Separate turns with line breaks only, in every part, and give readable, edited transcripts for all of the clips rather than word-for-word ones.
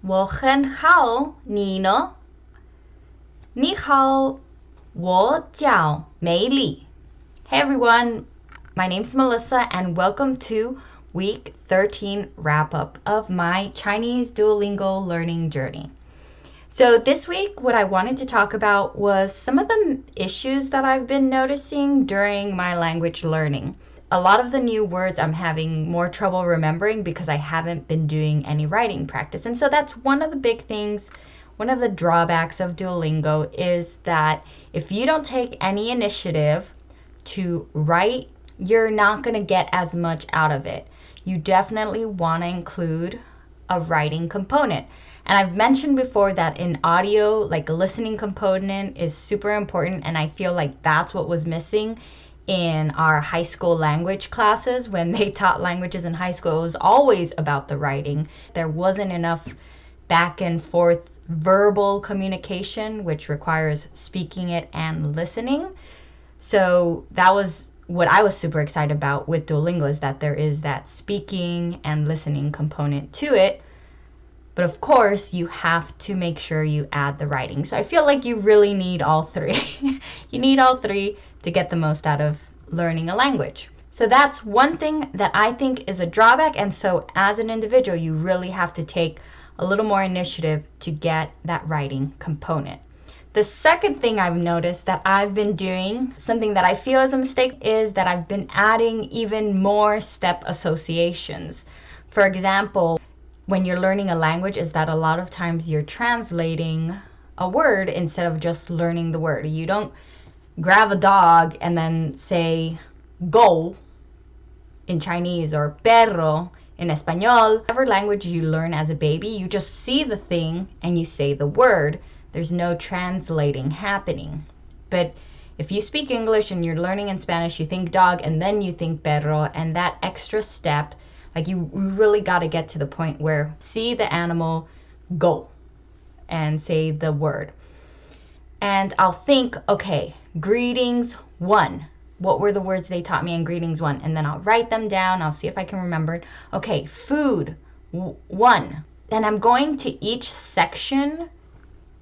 我很好，你呢？你好，我叫美丽。Hey everyone, my name's Melissa and welcome to week 13 wrap up of my Chinese Duolingo learning journey. So this week, what I wanted to talk about was some of the issues that I've been noticing during my language learning. A lot of the new words I'm having more trouble remembering because I haven't been doing any writing practice. And so that's one of the big things, one of the drawbacks of Duolingo is that if you don't take any initiative to write, you're not going to get as much out of it. You definitely want to include a writing component. And I've mentioned before that in audio, like a listening component is super important. And I feel like that's what was missing in our high school language classes. When they taught languages in high school, it was always about the writing. There wasn't enough back and forth verbal communication, which requires speaking it and listening. So that was what I was super excited about with Duolingo, is that there is that speaking and listening component to it. But of course, you have to make sure you add the writing. So I feel like you really need all three. You need all three to get the most out of learning a language. So that's one thing that I think is a drawback. And so as an individual, you really have to take a little more initiative to get that writing component. The second thing I've noticed that I've been doing, something that I feel is a mistake, is that I've been adding even more step associations. For example, when you're learning a language, is that a lot of times you're translating a word instead of just learning the word. You don't grab a dog and then say go in Chinese or perro in Espanol. Whatever language you learn as a baby, you just see the thing and you say the word. There's no translating happening. But if you speak English and you're learning in Spanish, you think dog and then you think perro, and that extra step, like you really got to get to the point where see the animal, go, and say the word. And I'll think, okay, greetings one. What were the words they taught me in greetings one? And then I'll write them down. I'll see if I can remember it. Okay, food one. And I'm going to each section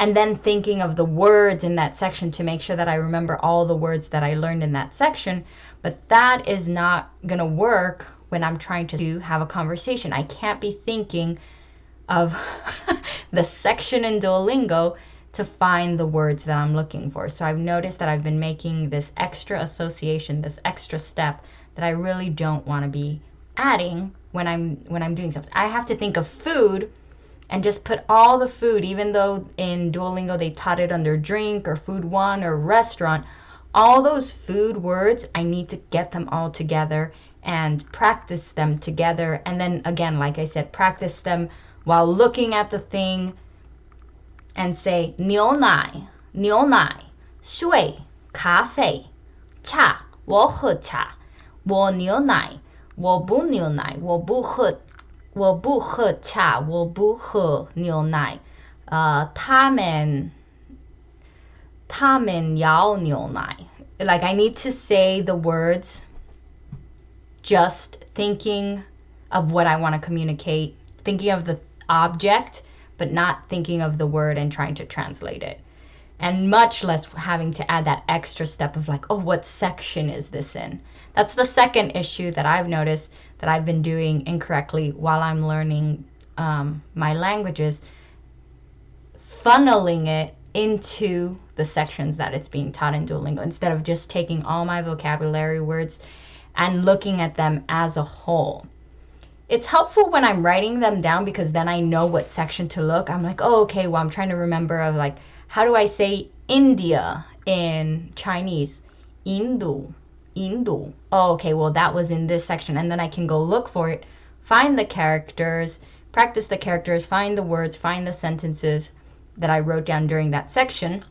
and then thinking of the words in that section to make sure that I remember all the words that I learned in that section. But that is not going to work when I'm trying to have a conversation. I can't be thinking of the section in Duolingo to find the words that I'm looking for. So I've noticed that I've been making this extra association, this extra step that I really don't want to be adding when I'm doing something. I have to think of food and just put all the food, even though in Duolingo they taught it under drink or food one or restaurant, all those food words, I need to get them all together and practice them together. And then again, like I said, practice them while looking at the thing and say 牛奶, 牛奶, 水, 咖啡, 茶, 我喝茶, 我牛奶, 我不牛奶, 我不喝茶, 我不喝牛奶, 他们要牛奶. Like I need to say the words just thinking of what I want to communicate, thinking of the object, but not thinking of the word and trying to translate it. And much less having to add that extra step of like, oh, what section is this in? That's the second issue that I've noticed that I've been doing incorrectly while I'm learning my languages, funneling it into the sections that it's being taught in Duolingo instead of just taking all my vocabulary words and looking at them as a whole. It's helpful when I'm writing them down because then I know what section to look. I'm like, oh, okay, well, I'm trying to remember of like, how do I say India in Chinese? Indu. Oh, okay, well, that was in this section. And then I can go look for it, find the characters, practice the characters, find the words, find the sentences that I wrote down during that section.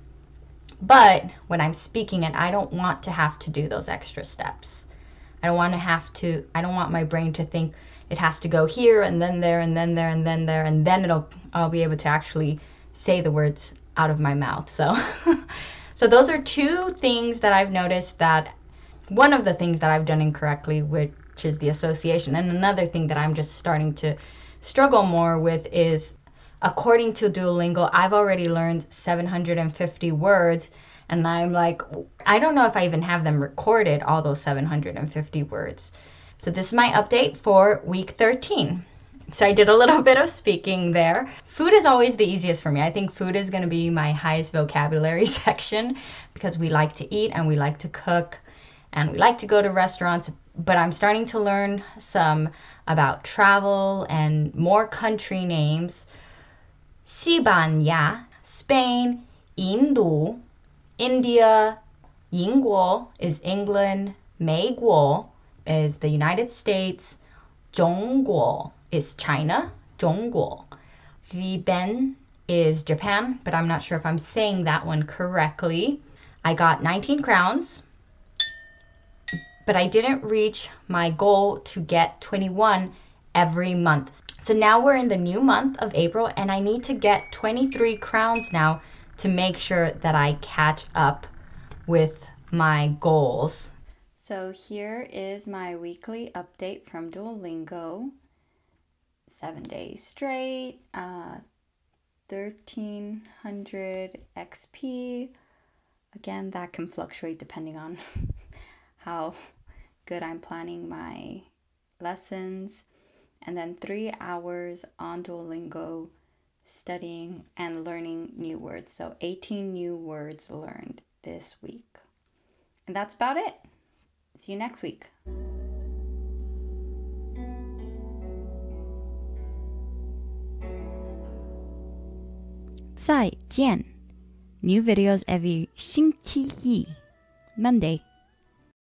But when I'm speaking it, I don't want to have to do those extra steps. I don't want my brain to think it has to go here and then there and then there and then there, and then I'll be able to actually say the words out of my mouth. So those are two things that I've noticed, that one of the things that I've done incorrectly, which is the association. And another thing that I'm just starting to struggle more with is according to Duolingo, I've already learned 750 words. And I'm like, I don't know if I even have them recorded, all those 750 words. So this is my update for week 13. So I did a little bit of speaking there. Food is always the easiest for me. I think food is going to be my highest vocabulary section because we like to eat and we like to cook and we like to go to restaurants. But I'm starting to learn some about travel and more country names. 시바냐, Spain, 인도, India, 英国 is England, 美国 is the United States, 中国 is China, 中国. Riben is Japan, but I'm not sure if I'm saying that one correctly. I got 19 crowns, but I didn't reach my goal to get 21 every month. So now we're in the new month of April, and I need to get 23 crowns now to make sure that I catch up with my goals. So here is my weekly update from Duolingo. 7 days straight, 1300 XP. Again, that can fluctuate depending on how good I'm planning my lessons. And then 3 hours on Duolingo studying and learning new words. So 18 new words learned this week. And that's about it. See you next week. 再见. New videos every 星期一, Monday.